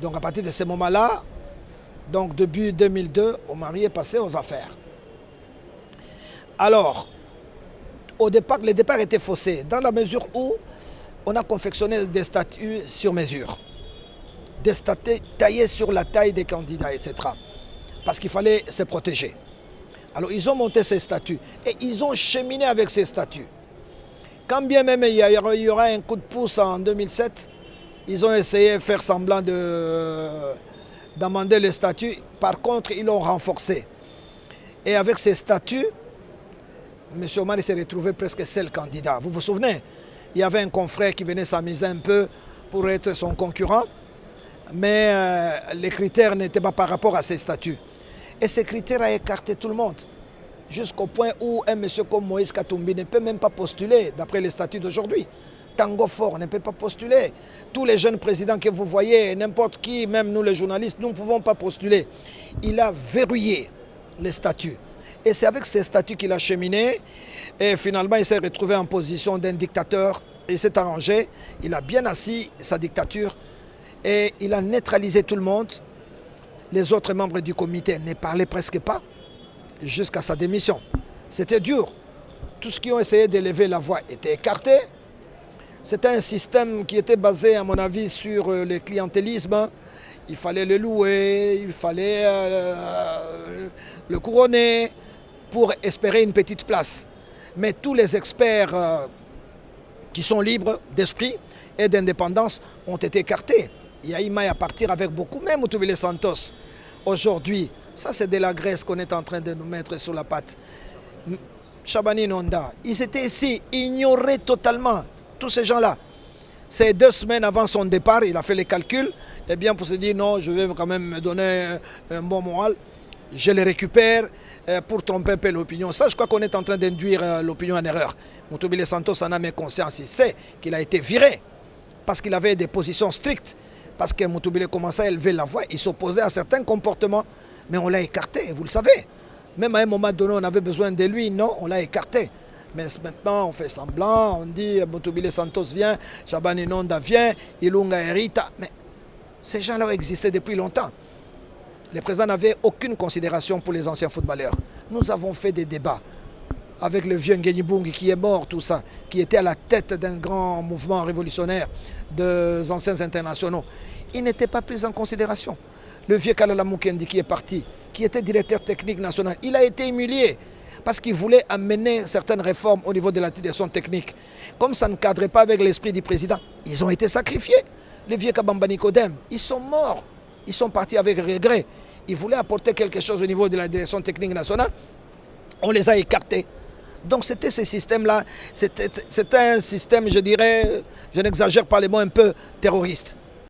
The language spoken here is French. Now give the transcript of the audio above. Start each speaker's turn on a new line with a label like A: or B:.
A: Donc à partir de ce moment-là, donc début 2002, Omari est passé aux affaires. Alors, au départ, le départ était faussé, dans la mesure où on a confectionné des statuts sur mesure. Des statuts taillés sur la taille des candidats, etc. Parce qu'il fallait se protéger. Alors ils ont monté ces statuts et ils ont cheminé avec ces statuts. Quand bien même il y aura un coup de pouce en 2007, ils ont essayé de faire semblant d'amender les statuts. Par contre, ils l'ont renforcé. Et avec ces statuts, M. Omar s'est retrouvé presque seul candidat. Vous vous souvenez? Il y avait un confrère qui venait s'amuser un peu pour être son concurrent, mais les critères n'étaient pas par rapport à ces statuts. Et ces critères ont écarté tout le monde, jusqu'au point où un monsieur comme Moïse Katumbi ne peut même pas postuler, d'après les statuts d'aujourd'hui. Tango Fort ne peut pas postuler. Tous les jeunes présidents que vous voyez, n'importe qui, même nous les journalistes, nous ne pouvons pas postuler. Il a verrouillé les statuts. Et c'est avec ces statuts qu'il a cheminé. Et finalement, il s'est retrouvé en position d'un dictateur. Il s'est arrangé. Il a bien assis sa dictature. Et il a neutralisé tout le monde. Les autres membres du comité ne parlaient presque pas jusqu'à sa démission. C'était dur. Tous ceux qui ont essayé d'élever la voix étaient écartés. C'était un système qui était basé, à mon avis, sur le clientélisme. Il fallait le louer, il fallait le couronner pour espérer une petite place. Mais tous les experts qui sont libres d'esprit et d'indépendance ont été écartés. Il y a Imaï à partir avec beaucoup, même Moutoubile Santos. Aujourd'hui, ça c'est de la graisse qu'on est en train de nous mettre sur la patte. Chabani Nonda, ils étaient ici, ignorés totalement. Tous ces gens-là, c'est 2 semaines avant son départ, il a fait les calculs, et bien pour se dire non, je vais quand même me donner un bon moral, je les récupère pour tromper un peu l'opinion. Ça, je crois qu'on est en train d'induire l'opinion en erreur. Moutoubile Santos en a mis conscience, il sait qu'il a été viré parce qu'il avait des positions strictes, parce que Moutoubile commençait à élever la voix, il s'opposait à certains comportements, mais on l'a écarté, vous le savez. Même à un moment donné, on avait besoin de lui, non, on l'a écarté. Mais maintenant, on fait semblant, on dit Moutoubile Santos vient, Chabani Nonda vient, Ilunga Erita. Mais ces gens-là ont existé depuis longtemps. Les présidents n'avaient aucune considération pour les anciens footballeurs. Nous avons fait des débats avec le vieux Nguyenibungi qui est mort, tout ça, qui était à la tête d'un grand mouvement révolutionnaire des anciens internationaux. Il n'était pas pris en considération. Le vieux Kalala Mukendi qui est parti, qui était directeur technique national, il a été humilié parce qu'il voulait amener certaines réformes au niveau de la direction technique. Comme ça ne cadrait pas avec l'esprit du président, ils ont été sacrifiés. Les vieux Kabamba Nicodème, ils sont morts. Ils sont partis avec regret. Ils voulaient apporter quelque chose au niveau de la direction technique nationale. On les a écartés. Donc c'était ce système-là. C'était un système, je dirais, je n'exagère pas les mots, un peu terroriste.